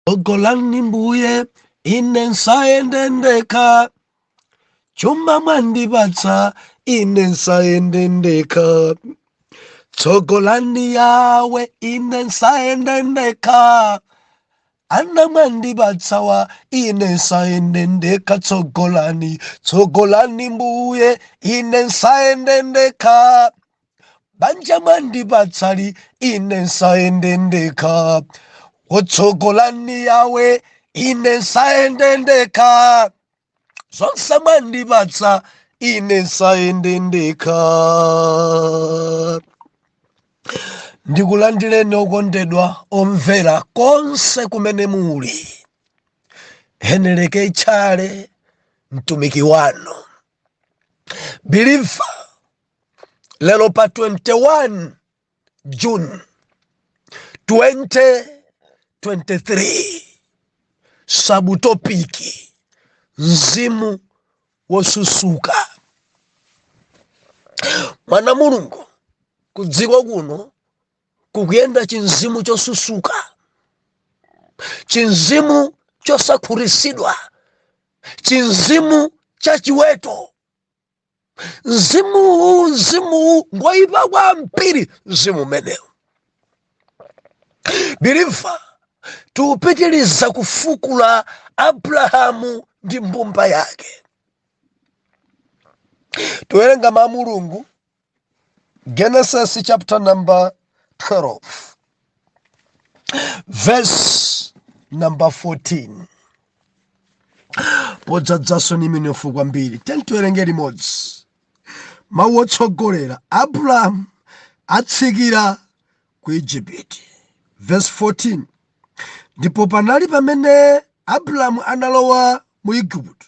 Ogolani mbuye ine nsaendendeka, chuma mwandibatsa ine nsaendendeka. Tsogolani yawe ine nsaendendeka, ana mwandibatsawa ine nsaendendeka. Tsogolani mbuye ine nsaendendeka, banja mwandibatsali ine nsaendendeka. Otsogolani yawe ine nsaendendeka, zonse mwandibatsa ine nsaendendeka. Ndikulandireni okondedwa omvera konse kumene muli. Heneleke Tchale, mtumiki wanu. Believer, lero pa 21 June 2023, sabutopiki Mzimu wosusuka. Mwana Mulungu, kudziko kuno kukuyenda chinzimu chosusuka, chinzimu chosakhurisidwa, chinzimu chachiweto. Mzimu ngoyipa kwambiri mzimu umenewu. Believer, tupitiliza kufukula Abrahamu ndi mbumba yake. Tuwerenga mawu a Mulungu Genesis chapter number 12 verse number 14. Podzadzaso ni minofu kwambiri. Tiwerenge limodzi. Mawu otsogolera Abrahamu atsikira ku Igupti. Verse 14. Ndipo panali pamene Abrahamu analowa mu Igupti,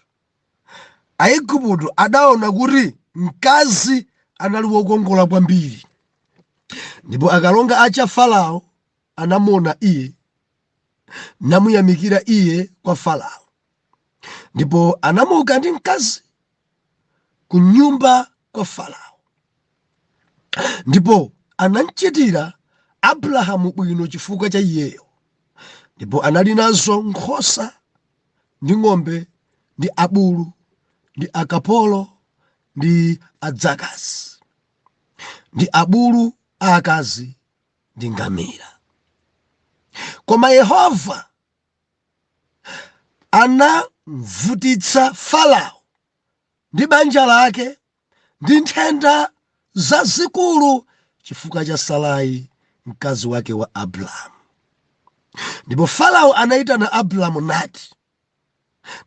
Aiguptu adaona kuti mkazi anali wokongola kwambiri. Ndipo akalonga acha Farao anamuona iye, namuyamikira iye kwa Farao. Ndipo anamuka ndi mkazi ku nyumba kwa Farao. Ndipo anamchitira Abrahamu bwino chifukwa cha iyeyo. Ndipo anali nazo nkhosa ndi ng'ombe ndi abulu ndi akapolo ndi adzakazi ndi abulu aakazi ndi ngamira. Koma Yehova anamvutitsa Farao ndi banja lake ndi nthenda zazikulu chifukwa cha Sarai mkazi wake wa Abrahamu. Ndipo Farao anayitana Abrahamu nati,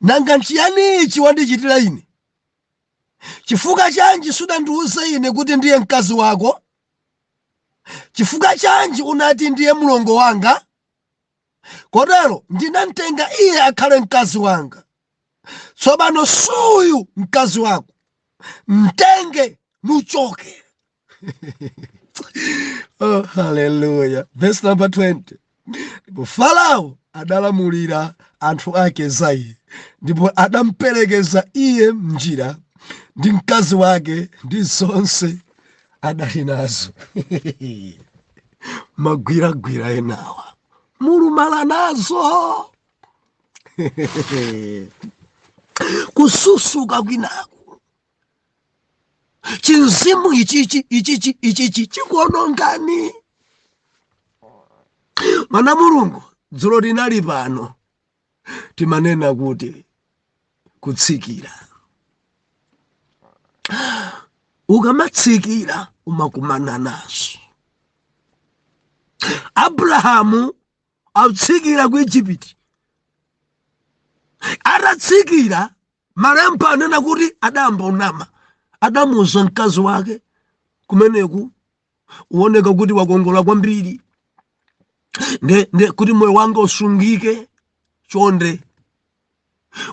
nanga nchiyani ichi wandichitira ine? Chifukwa chanji sudandiwuze ine kuti ndiye mkazi wako? Chifukwa chanji unati ndiye mlongo wanga? Kotero ndinamtenga iye akhale mkazi wanga. Tsopano suyu mkazi wako, mtenge nuchoke. Oh, hallelujah. Verse number 20. Ndipo Farao adalamulira anthu ake za iye, ndipo adamperekeza iye mnjira ndi mkazi wake ndi zonse adali nazo. Magwiragwira enawa mulumala nazo. Kususuka kwinaku, chinzimu ichichi chikuonongani. Mwana Mulungu, dzulo linali pano timanena kuti kutsikira. Ukamatsikira umakumana nazo. Abrahamu atsikira ku Igupti. Atatsikira, malemba anena kuti adayamba unama. Adamuza mkazi wake kumeneku, uoneka kuti wakongola kwambiri. Kuti moyo wanga usungike, chonde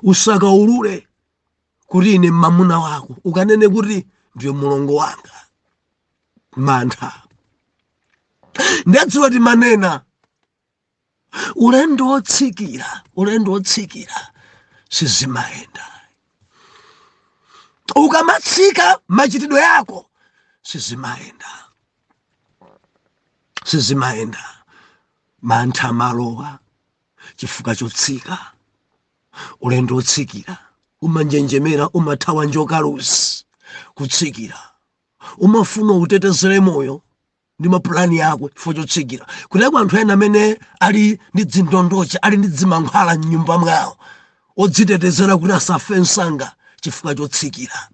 usakaulule kuti ine mamuna wako, ukanene kuti ndiye mulongo wanga. Mantha. Ndadziwa timanena ulendo otsikira sizimayenda. Ukamatsika machitidwe yako sizimayenda. Mantha malowa, chifukwa chotsika. Ulendo utsikira, umanjenjemera, umathawa njokalusi kutsikira. Umafuna utetezere moyo ndi mapulani yako chifukwa chotsikira. Kuleko anthu ena amene ali ndi dzindondocha, ali ndi dzimankhwala m'nyumba mwawo, odzitetezera kuti asafe msanga chifukwa chotsikira.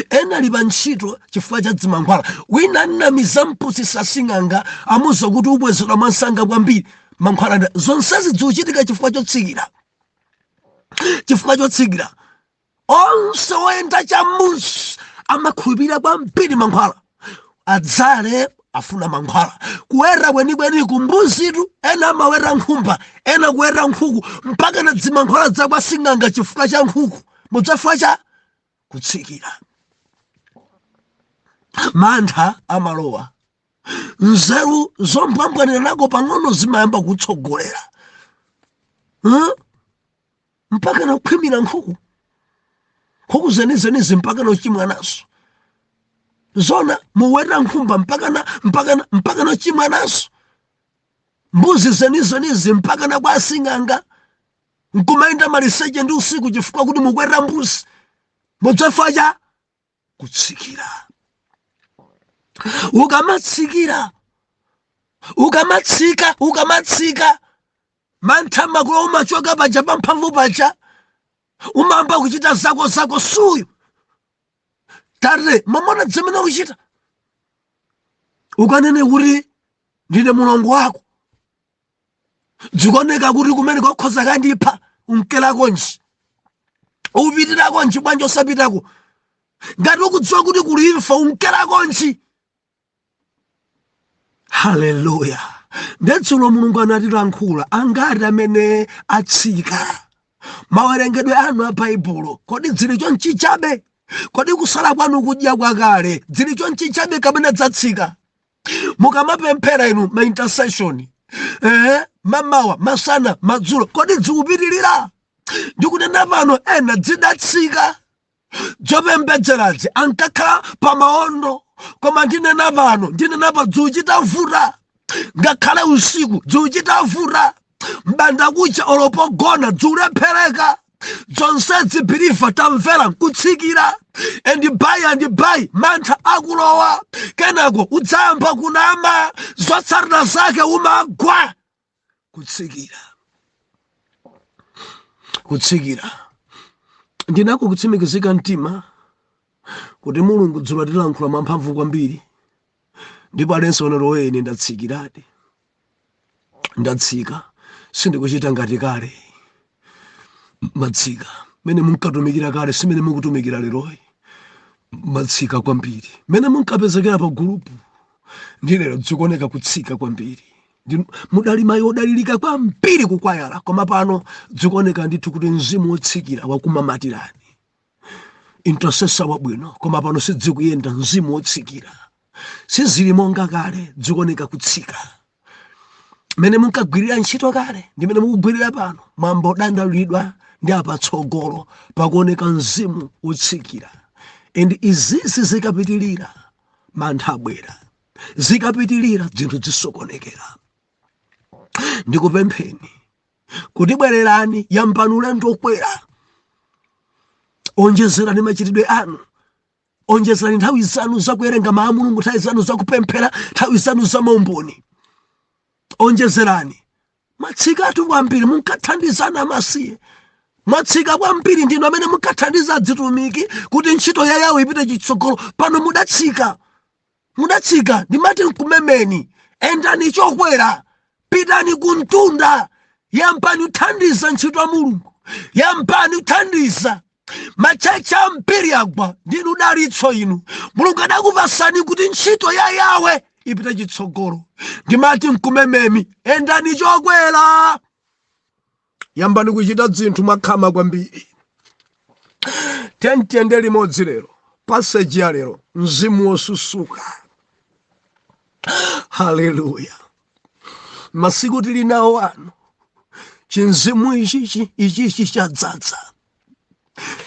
Ena ali pa ntchito chifukwa cha dzimankhwala. Wina anamiza mpusisa sing'anga amuza kuti ubwezedwa mwansanga kwambiri. Mankhwala zonsezi zikuchitika chifukwa chotsikira. Chifukwa chotsikira. Onse oyenda chamusi amakhulupirira kwambiri mankhwala. Adzale afuna mankhwala. Kuwera kwenikweni kumbuzitu, ena amawera nkhumba, ena kuwera nkhuku, mpaka na dzimankhwala zakwa sing'anga chifukwa cha nkhuku. Mudzafika cha kutsikira. Mantha amalowa. Nzeru zompambwanira nako pang'ono zimayamba kutsogolera. Mpaka na kukhwimira nkhuku. Nkhuku zenizenizi mpaka na uchimwa nazo. Zona muwera nkhumba mpaka na uchimwa nazo. Mbuzi zenizenizi mpaka na kwa sing'anga. Nkumayenda maliseche ndi usiku chifukwa kuti mukwera mbuzi. Mudzafika cha kutsikira. Ukamatsika mantha makulu umachoka paja pamphamvu paja, umamba kuchita zako suyu tare mamona dzimene kuchita. Ukanene kuti ndine mulongo wako, dzikuoneka kuti kumene kwakhoza kandipha, unkelakonji upitirakonji bwanji osapitako. Ngati ukudziwa kuti kuli imfa unkelakonji. Haleluya. Ndetsulo Mulungu anatilankhula angati amene atsika. Mawerengedwe anu a Baibulo kodi dzili chonchi chabe? Kodi kusala kwanu kudya kwakale dzili chonchi chabe kapena dzatsika? Mukamapemphera inu ma intercession, mamawa, masana, madzulo, kodi dzikupitirira? Ndikunena pano ena dzidatsika. Zopembedzerazi ankakhala pamaondo, koma ndinena pano, ndinena pa dzuchitavuta. Ngakhale usiku dzuchitavuta. Mbanda kucha olopogona dzulephereka. Zonsezi bilifa tamvera kutsikira. And by mantha akulowa. Kenako udzayamba kunama, zotsatira zake umagwa. Kutsikira. Ndinako kutsimikizika mtima kuti Mulungu dzulo atilankhula mwamphamvu kwambiri. Ndipo alenso onerowe ine ndatsikiradi. Ndatsika sindikuchita ngati kale. Matsika mene munkatumikira kale simene mukutumikira leroyi. Matsika kwambiri mene munkapezekera pa gulupu ndi lero dzikuoneka kutsika kwambiri. Mudali mayi odalirika kwambiri kukwayala, koma pano dzikuoneka ndithu kuti mzimu wotsikira wakumamatirani. Intercessor wabwino, koma pano sidzikuyenda mzimu wotsikira. Sizili monga kale, dzikuoneka kutsika. Mene munkagwirira ntchito kale ndi mene mukugwirira pano mwamba odandalidwa ndi apatsogolo pakuoneka mzimu wotsikira. And izizi zikapitilira mantha abwera. Zikapitilira zinthu zisokonekera. Ndikupempheni kuti bwererani, yambani ulendo okwera. Onjezerani machitidwe anu. Onjezerani nthawi zanu zakuwerenga mawu a Mulungu, nthawi zanu zakupemphera, nthawi zanu za maumboni. Onjezerani. Mwatsikatu kwambiri munkathandizana amasiye. Mwatsika kwambiri ndinu amene munkathandiza azitumiki kuti ntchito yawo ipite chitsogolo. Pano mudatsika. Ndimati nkumemeni. Endani chokwera. Pitani kuntunda. Yambani uthandiza ntchito ya Mulungu. Yambani uthandiza. Machecha ambiri agwa ndinu dalitso inu. Mulungu adakupasani kuti ntchito ya Yawe ipite chitsogolo. Ndimati nkumemeni. Endani chokwera. Yambani kuchita zinthu mwakhama kwambiri. Tentende limodzi lero. Passage ya lero. Mzimu wosusuka. Haleluya. Masiku tili nawo ano. Chinzimu ichichi chadzadza.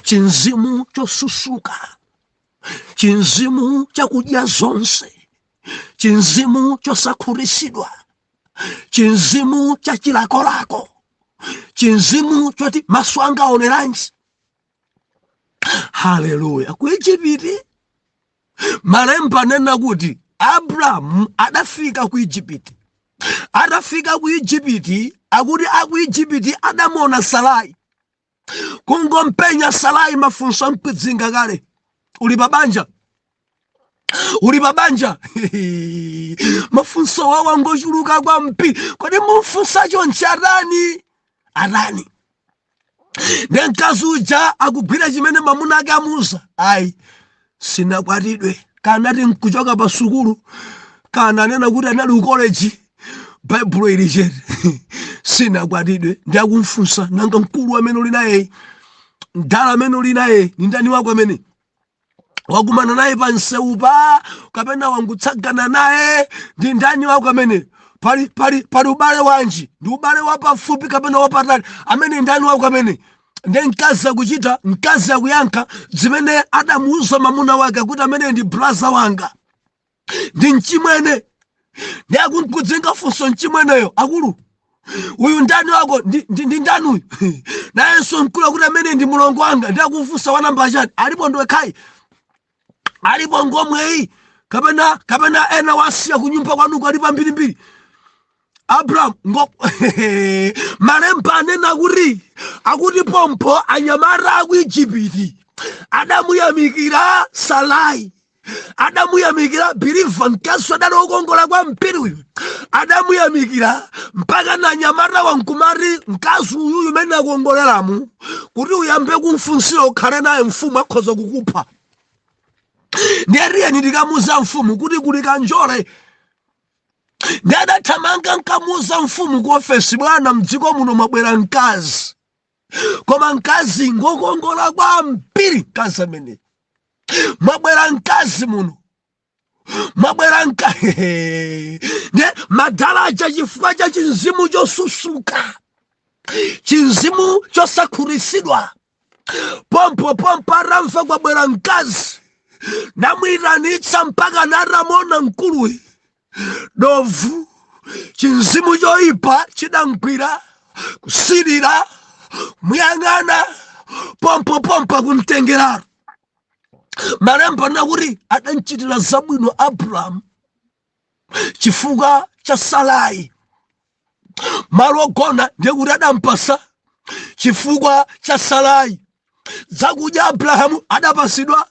Chinzimu chosusuka. Chinzimu chakudya zonse. Chinzimu chosakhulisidwa. Chinzimu chachilakolako. chinzimu choti maso anga aoneranji. Haleluya. Ku Igupti malemba nena kuti Abrahamu adafika ku Igupti. Adafika ku Igupti akuti aku Igupti adamona Sarai. Kungompenya Sarai mafunso mpidzinga kale. Uli babanja. Mafunso wawa ngochuluka kwa mpi. Kodi mufunsa chonchi adani. Ndenkazi uja akugwira chimene mamuna ake amuza. Ayi, sinakwatidwe. Kana ati nkuchoka pa sukulu. Kana nena kuti anali ku college. Bible ili chete. Sinakwatidwe. Ndiakumfunsa nanga mkulu amene uli naye. Ndala amene uli naye. Ni ndani wako amene? Wakumana naye pa nseupa. Kapena wangutsagana naye. Ndi ndani wako amene? Pali ubale wanji. Ndi ubale wapafupi kapena wapatali. Amene ndani wako amene? Ndi nkazi akuchita, nkazi akuyankha zimene adamuuza mamuna wake kuti amene ndi brother wanga. Ndi nchimwene. Ndi akunkudzinga funso nchimweneyo. Akulu, uyu ndani wako ndi ndani uyu? Nayenso nkulu kuti amene ndi mulongo wanga. Ndi akufunsa wanamba chani. Alipo ndiwe kai. Alipo ngomweyi. Kapena ena wasiya kunyumba kwanuko alipo ambirimbiri. Abraham malemba anena akuti pompo anyamara aku Igupti adamuyamikira Sarai, adamuyamikira biliva nkaso adali okongola kwa mpiri uyu, adamuyamikira mpaka na anyamara wankumari nkazi uyu mene akongoleramu kuti uyambe kumfunsira ukhale naye mfumu akhoza kukupha. Ndiyariye ndikamuza mfumu kuti kuli kanjole. Ndada tamanga nkamuza mfumu ku ofesi, bwana mdziko muno mabwera nkazi. Koma nkazi ngokongola kwa mpiri nkazi amene. Mabwera nkazi muno. Mabwera nkazi. Ne madalaja chifukwa cha chinzimu chosusuka. Chinzimu chosakurisidwa. Pompo aramva kwa bwera nkazi. Namwiranitsa mpaka naramona mkulu. Dovu chinzimu choipa chidamgwira kusirira muyang'ana pompo kumtengeraro. Malemba nakuti adanchitira zabwino Abraham chifukwa cha Sarai. Malo ogona ndekuti adampasa chifukwa cha Sarai. Zakudya Abrahamu adapasidwa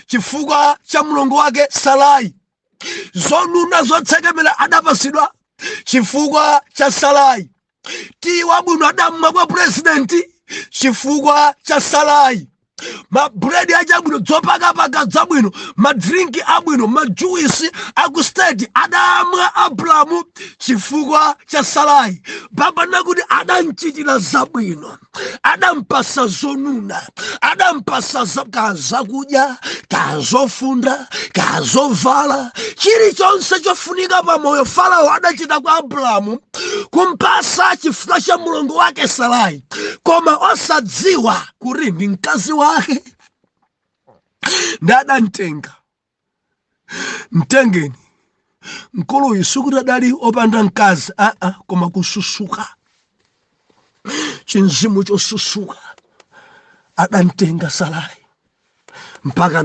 chifukwa cha mlongo wake Sarai. Zonuna zotsekemera adapasidwa chifukwa cha Sarai. Tiwa bwino adamma kwa presidenti chifukwa cha Sarai. Mabredi achabwino dzopakapaka zabwino, madrinki abwino, majuisi akustate adamwa Abrahamu chifukwa cha Sarai. Baba nakuti adanchitira zabwino, adampasa zonuna, adampasa zakudya, kazofunda, kazovala, chilichonse chofunika pamoyo. Farao adachita kwa Abrahamu kumpasa chifukwa cha mlongo wake Sarai, koma osadziwa kuti ndi mkazi wake. Ndada ntengeni mkulu yusuku tadali opanda mkazi koma kususuka, chinzimu chosusuka adantenga Sarai mpaka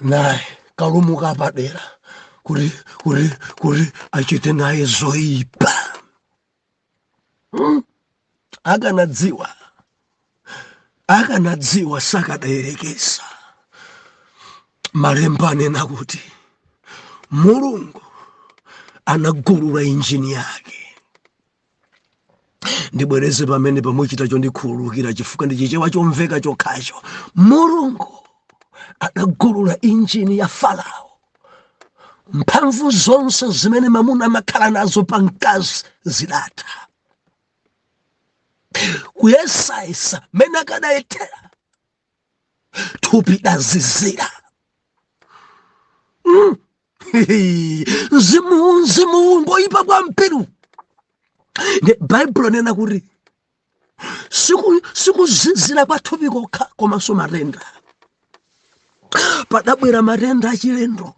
naye kalumuka padera kuti achite naye zoipa. Akanadziwa sakadayerekesa. Malemba anena kuti Mulungu anagulula injini yake. Ndibwereze pamene pamuchita chondikhululukira chifukwa ndi chichewa chomveka chokhacho. Mulungu anagulula injini ya Farao. Mphamvu zonse zimene mamuna amakhala nazo pa mkazi zidatha. Kuyesayesa mene akadayethera thupi dazizira. Mzimu ngoyipa kwa mpiru. Bible nena kuti sikuzizira kwa thupi kokha komanso matenda. Padabwera matenda achilendo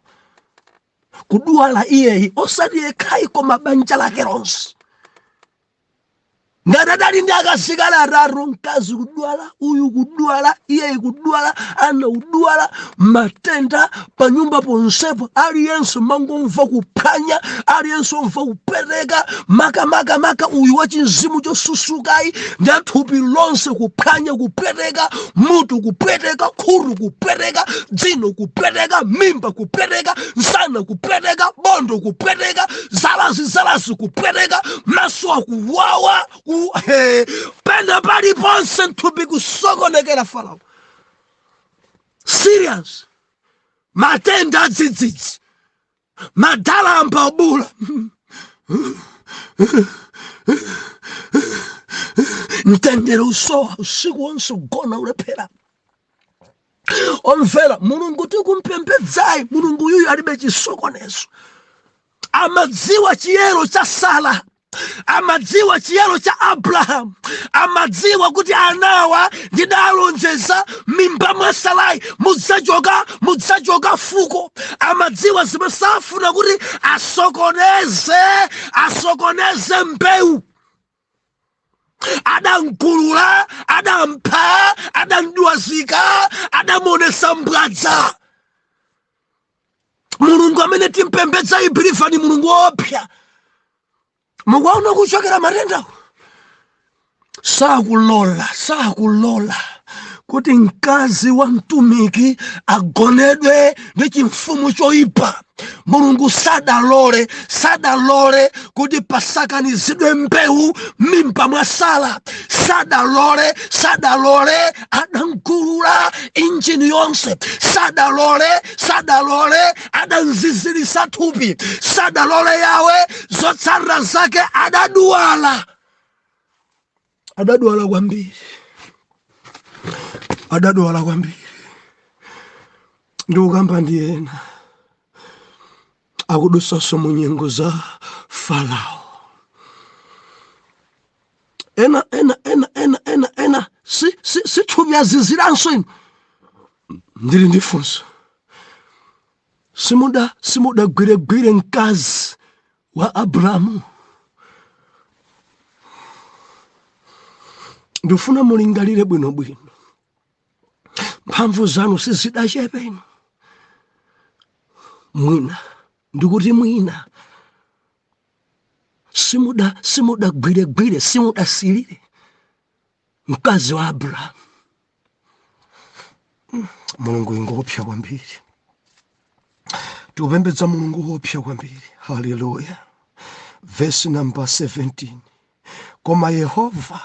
kudwala iyeyi osati yekhayi koma banja lake lonse. ngadadali ndi akasikala atatu, mkazi kudwala, uyu kudwala, iye kudwala, ana kudwala, matenda pa nyumba ponsepo, aliyense mangomva kuphwanya, aliyense omva kupereka, maka uyu wachinzimu chosusukayi ndi thupi lonse kuphwanya, kupereka, mutu kupereka, khuru kupereka, dzino kupereka, mimba kupereka, nsana kupereka, bondo kupereka, zalazi kupereka, maso akuwawa, pena paliponse nthupi kusokonekera Farao. Serious. Matenda adzidzidzi, madalamba obula, mtendere usowa usiku wonse ugona ulephera. Omvera, Mulungu tikumpembedzayi, Mulungu yuyu alibe chisokonezo. Amadziwa chiyero cha Sara, amadziwa chiyero cha Abraham, amadziwa kuti anawa ndidalonjeza mimba mwa Sarai mudzachoka fuko. Amadziwa zimene safuna kuti asokoneze mbewu. Adamgulula, adampha, adamdwazika, adamuonesa mbwadza. Mulungu amene timpembedza ibirifa ni Mulungu wopya. Mukuona kuchokera matenda, sakulola kuti mkazi wa mtumiki agonedwe ndi chimfumu choyipa. Mulungu sadalole kuti pasakanizidwe mbewu mimba mwa Sara. Sadalole adamgulula injini yonse. Sadalole adanzizirisa thupi. Sadalole yawe zotsala zake adaduwala kwambiri. Ndikukamba ndiyena akudusaso mu nyengo za Farao. Ena si thupi aziziranso inu. Ndili ndifunso, simuda gwire mkazi wa Abrahamu. Ndifuna mulingalire bwinobwino. Mphamvu zanu sizidachepa inu. Ndikuti mwina simuda gwire, simuda silire mkazi wa Abraham. Mulungu ingopya kwambiri. Tikupembedza Mulungu wopya kwambiri. Hallelujah. Verse number 17. Koma Yehova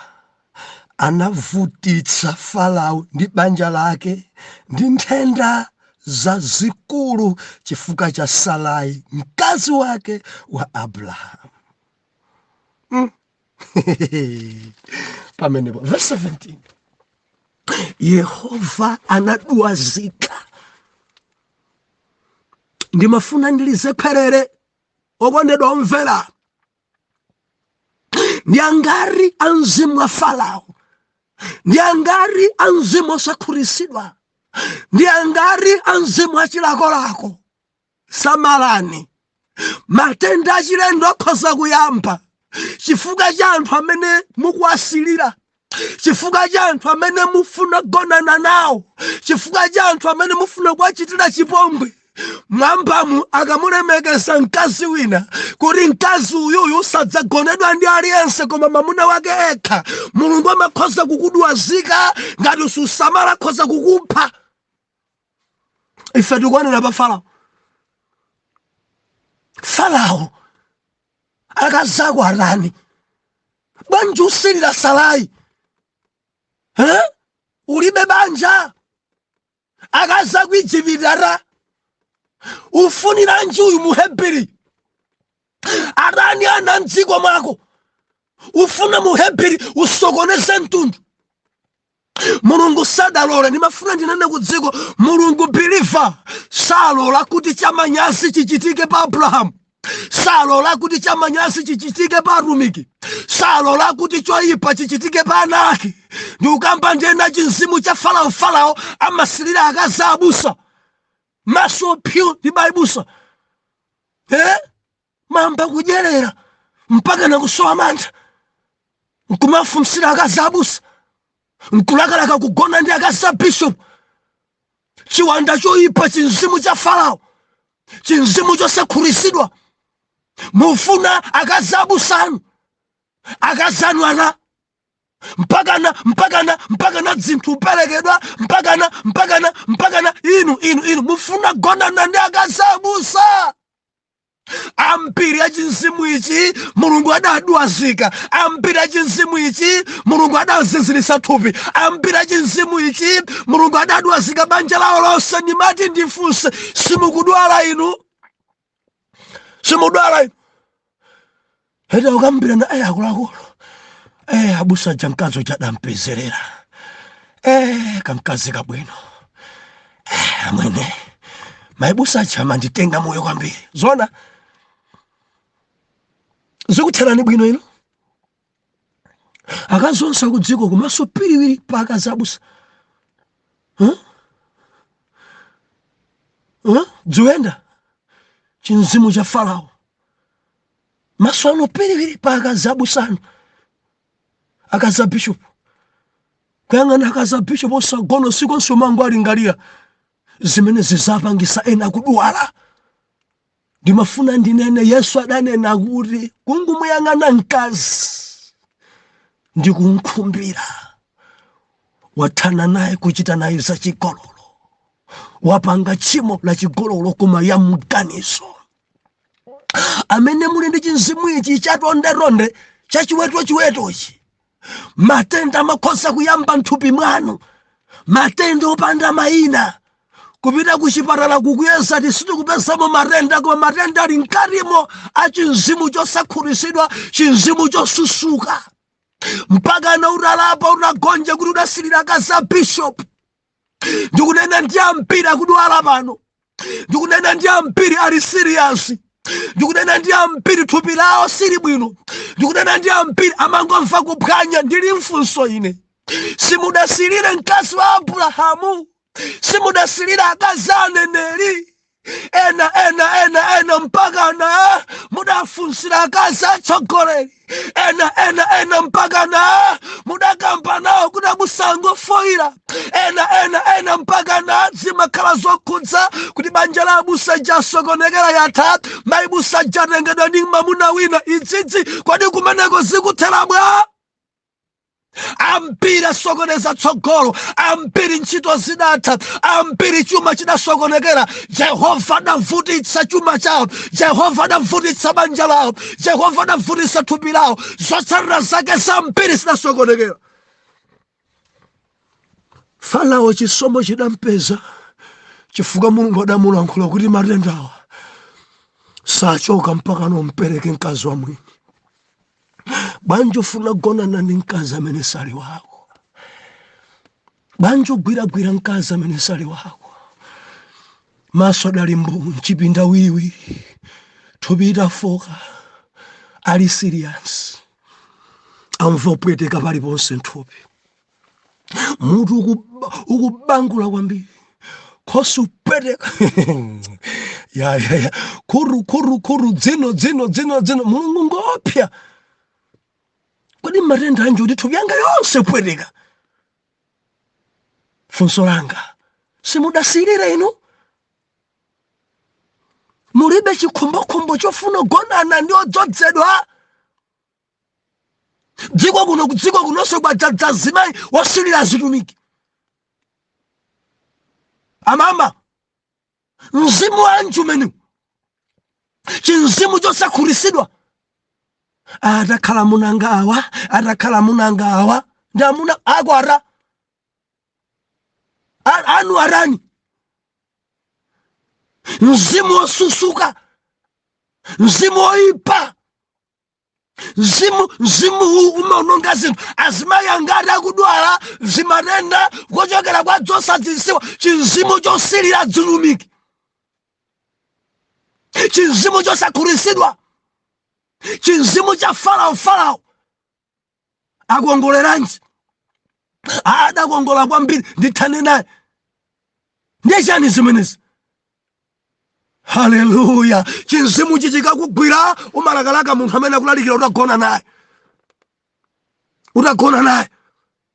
anavutitsa Farao ndi banja lake ndi nthenda zazikulu chifukwa cha Sarai mkazi wake wa Abraham. Pamenepo verse 17. Yehova anadwazika. Ndimafuna ndilize pherere okondedwa omvera. Ndiangari anzimu wa Farao, ndiangari anzimu osakhurisidwa, ndiangari anzimu achilakolako. Samalani, matenda achilendo akhoza kuyamba chifukwa cha anthu amene mukuwasilira, chifukwa cha anthu amene mufuna kugonana nawo, chifukwa cha anthu amene mufuna kuwachitira chipongwe. Mwambamu akamulemekeza mkazi wina kuti mkazi uyuyu sadzagonedwa ndi aliyense koma mwamuna wake ekha. Mulungu amakhoza kukudwazika ngati ususamala akhoza kukupha. Ife tikuonera pa Farao akazakwa arani bwanji usilira Sarai, ulibe banja akazakwa Ijipitara. Ufunira njuyu Muhebiri arani ana mdziko mwako. Ufuna Muhebiri usokoneze mtundu. Mulungu sadalole. Ndimafuna ndinene kudziko Mulungu believer salola kuti chamanyazi chichitike pa Abraham, salola kuti chamanyazi chichitike pa atumiki, salola kuti choyipa chichitike pa ana ake. Ndikukamba ndiyena chinzimu cha Farao amasilira akazi abusa. Maso pyu ndi baibusa. Mamba kudyerera mpaka nakusowa mantha. nkumafunsira akazi abusa, nkulakalaka kugona ndi akazi a bishop. Chiwanda choyipa, chinzimu cha Farao, chinzimu chosakhurisidwa. Mufuna akazi abusanu, akazi anu ana, mpakana zinthu uperekedwa, mpakana inu mufuna gonana ndi akazi abusa. Ambiri ya chinzimu ichi Mulungu adadwazika, ambiri ya chinzimu ichi Mulungu adazizirisa thupi, ambiri ya chinzimu ichi Mulungu adadwazika banja lawo lonse. Ndimati ndifunse, simukudwala inu? Simudwala inu? Heda ukambira na akuluakulu, abusa chamkazo chadampezerera, kamkazi kabwino, amwene maibusa chama nditenga moyo kwambiri. Zona zikutherani bwino ino? Akazonsa kudziko kumaso piriwiri pa akazi abusa. Dziwenda chinzimu cha Farao, maso ano piriwiri pa akazi abusanu, akazi a bishop. Kuyang'ana akazi a bishop osagona sikonso mangu alingalira zimene zizapangisa ena kudwala. Ndimafuna ndinene, Yesu adanena kuti kungumuyang'ana mkazi ndi kumkhumbira, wathana naye kuchita naye za chigololo, wapanga tchimo la chigololo koma ya mganizo. Amene muli ndi chinzimu ichi chatonderonde chachiwetochiwetochi, matenda amakhoza kuyamba mthupi mwanu, matenda opanda mayina. Kupita kuchipatala kukuyesa sitikupezamo matenda, koma matenda ali mkatimo a chinzimu chosakhurisidwa, chinzimu chosusuka. Mpakana utalapa utagonja kuti udasilira akazi a bishop. Ndikunena ndi ambiri akudwala pano, ndikunena ndi ambiri ali serious, ndikunena ndi ambiri thupi lawo sili bwino, ndikunena ndi ambiri amangomva kuphwanya. Ndili mfunso ine, simudasilire mkazi wa Abrahamu, simudasilira akazi a aneneri, ena mpakana mudafunsira akazi atsogoleri, ena mpakana mudakamba nawo kuti abusango foira, ena mpakana zimakhala zokhudza kuti banja la abusa jasokonekera yatha, maibusa jatengedwa ndi mwamuna wina. Idzidzi kodi kumeneko zikuthera bwa? Ambiri asokoneza tsogolo, ambiri ntchito zidatha, ambiri chuma chidasokonekera. Yehova adavutitsa chuma chawo, Yehova adavutitsa banja lawo, Yehova adavutitsa thupi lawo, zotsatira zake zambiri zidasokonekera. Farao chisomo chidampeza chifukwa Mulungu adamulankhula kuti matendawa sachoka mpaka nompereke mkazi wa mwini. Banjo ufuna kugonana ndi mkazi amene sali wako, banjo gwiragwira mkazi amene sali wako. Maso adali mbuu, chipinda wiwi, thupi lidafoka, ali serious, amva kupweteka paliponse nthupi, mutu ukubangula kwambiri, khosi upweteka. ya kuru dzino Mulungu ngopya. Kodi matenda anjo kuti thupi yanga yonse pweteka? Funso langa, simudasilira inu? Mulibe chikhumbokhumbo chofuna kugonana ndi odzozedwa? Dziko kunonso kwadzadza azimayi osilira azitumiki. Amama, mzimu wanju umene, chinzimu chosakhurisidwa. Atakhala munanga awa, ndi amuna akwara. Anu arani? Mzimu osusuka, mzimu oyipa, mzimu umaononga zinthu. Azimayi angati akudwala zimatenda kuchokera kwa zosadzisiwa, chinzimu chosilira azitumiki, chinzimu chosakhurisidwa, chinzimu cha Farao. Akuongoleranji? Adakuongola kwambiri, ndithane naye. Ndiye chani zimenezi? Haleluya. Chinzimu chichikakugwira umalakalaka munthu amene akulalikira utagona naye. utagona naye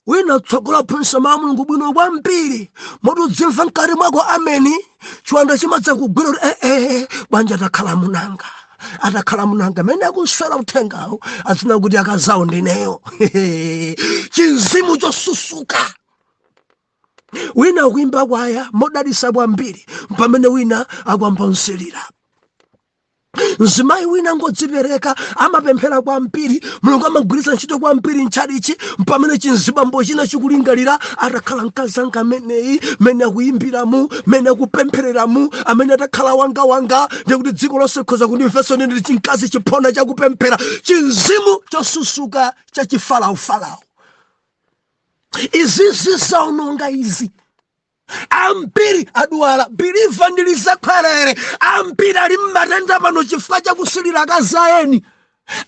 wina tsogola phunsa mawu Mulungu bwino kwambiri moti udzimva mkati mwako ameni chiwanda chimadza kugwira banja atakhala munanga mene akuswera uthengawo azina kuti akazawo ndineyo chinzimu chosusuka wina akuimba kwaya modalisa kwambiri pamene wina akwamponserera mzimayi wina ngodzipereka amapemphera kwambiri Mulungu amagwiritsa ntchito kwambiri ntchalichi pamene chinzibambo china chikulingalira atakhala mkazi anga ameneyi mene akuyimbiramu mene akupemphereramu amene atakhala wanga ndikuti dziko lonse likhoza kundimvetsa ndili chinkazi chiphona chakupemphera chinzimu chosusuka chachifalaufalawu izi zisaononga izi ambiri adwala biliva ndilizakwerere ambiri ali mmatenda pano chifukwa chakusilira akazaeni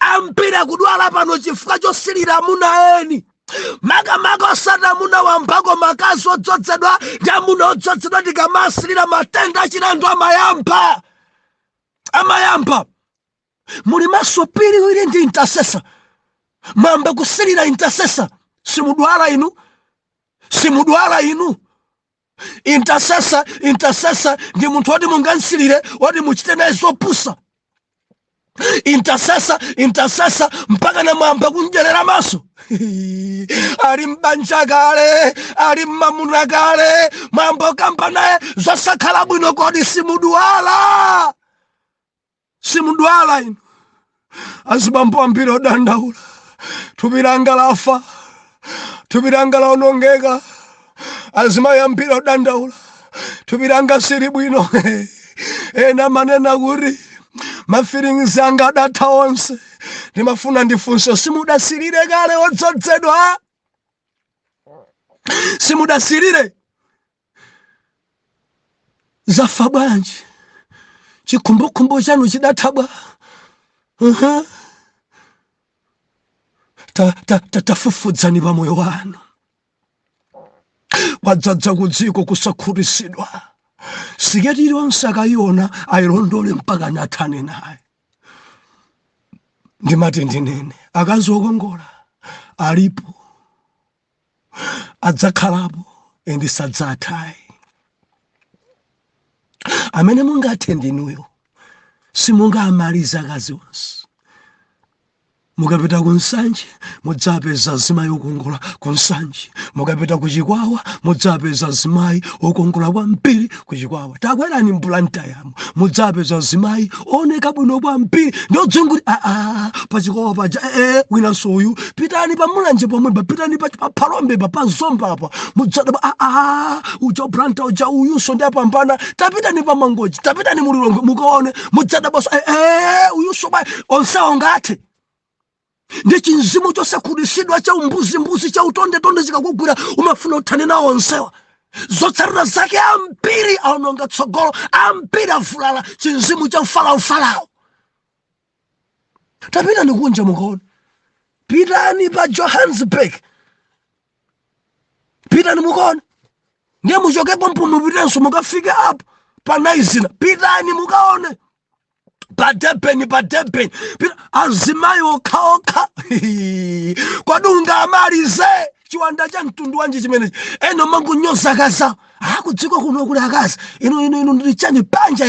ambiri akudwala pano chifukwa chosilira amuna eni makamaka osati amuna wambako makazi odzozedwa ndi amuna odzozedwa ndikamasilira matenda achilendo amayamba muli maso pili ndi intercessor mwamba kusilira intercessor simudwala inu intercessor ndi munthu woti mungansilire woti muchite naye zopusa intercessor mpaka na mwamba kunjerera maso ali mbanja kale ali mmamuna kale mwamba kamba naye zosakhala bwino kodi simudwala inu azibambo ambiri odandaula thupi langa lafa thupi langa laonongeka azimayi ambiri odandaula thupi langa sili bwino ena manena kuti mafeelings anga adatha onse ndimafuna ndifunse simudasilire kale odzozedwa simudasilire zafa bwanji chikhumbokhumbo chanu chidatha bwa tafufudzani pa moyo wanu wadzadza kudziko kusakhutitsidwa siketi iliyonse akayiona ayilondole mpaka nathane naye ndimati ndinene akazi okongola alipo adzakhalapo endi sadzathayi amene mungathe ndinuyo simungamaliza akazi onse mukapita kunsanje mudzapeza azimayi okongola kunsanje mukapita kuchikwawa mudzapeza azimayi okongola kwambiri kuchikwawa takwerani mpulanta yamo mudzapeza azimayi oneka bwino kwambiri ndodzunguti pachikwawa paja winanso uyu pitani pamulanje pomweba pitani paphalombepa pazombapa mudzada uja uplanta uja uyuso ndi apambana tapitani pamangoji tapitani mulilongo mukaone mudzada baso uyuso ba onsewo ngathe ndi chinzimu chosakhutitsidwa cha umbuzi cha utonde chikakugwira umafuna uthane nawo onsewa zotsatira zake ambiri aononga tsogolo ambiri avulala chinzimu cha ufalaufalawo tapitani kunja mukaona pitani pa Johannesburg pitani mukaona ndiye muchokepo mpumupitenso mukafike apo pa Naizina pitani mukaone pa Durban azimayi okha kwadunga amalize chiwanda cha mtundu wanji chimenechi eno mangunyoza akaza kudziko kuno kuli akazi inu ndi chani panja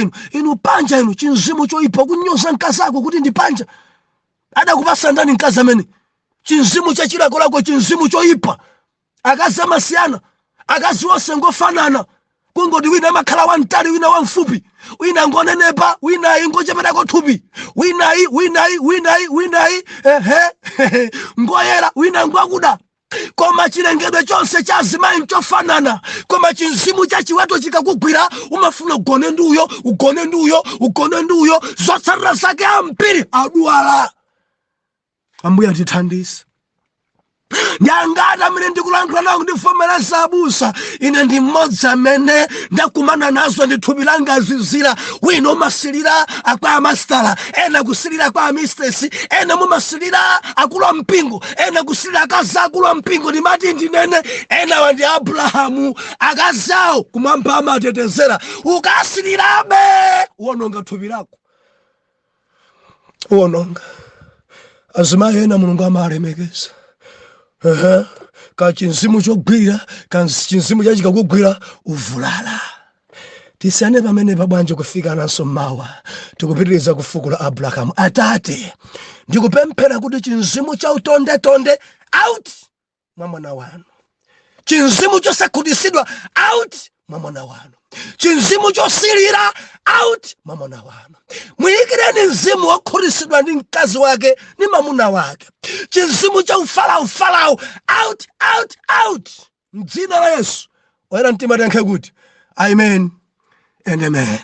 inu chinzimu choipa kunyoza mkazi ako kuti ndi panja adakupasa ndani mkazi amene chinzimu chachilakolako chinzimu choipa akazi amasiyana akazi onse ngofanana kungoti wina amakhala wamtali wina wamfupi wina ngonenepa wina ingocheperako thupi winayi ngoyera wina ngwakuda koma chilengedwe chonse cha azimayi nchofanana koma chinzimu cha chiweto chikakugwira umafuna ugone ndi uyo zotsatira zake ambiri adwala ambuye atithandize nyangata amene ndikulankhula nawo ndivomereza abusa ine ndi mmodzi amene ndakumana nazo ndi thupi langa azizira wina umasilira akwa amastala ena kusilira kwa amistesi ena mumasilira akulu ampingo ena kusilira akazi akulu ampingo ndimati ndinene ena wandi Abrahamu akazi awo kumwamba amatetezera ukasilirabe uwononga thupi lako uwononga azimayi ena Mulungu amalemekeza ka chinzimu chogwira ka chinzimu chachikakugwira uvulala. Tisane pamene pabwanje kufika nanso mawa tikupitiriza kufuko la Abrahamu. Atate ndikupemphera kuti chinzimu cha utonde out mwa mwana wanu, chinzimu chosakhutitsidwa out mwa mwana wanu, chinzimu chosilira out mwa mwana wanu. Muyikireni mzimu wokhutitsidwa ndi mkazi wake ndi mamuna wake, chinzimu cha ufarao out. M'dzina la Yesu oyera mtima tiyankhe kuti amen and amen.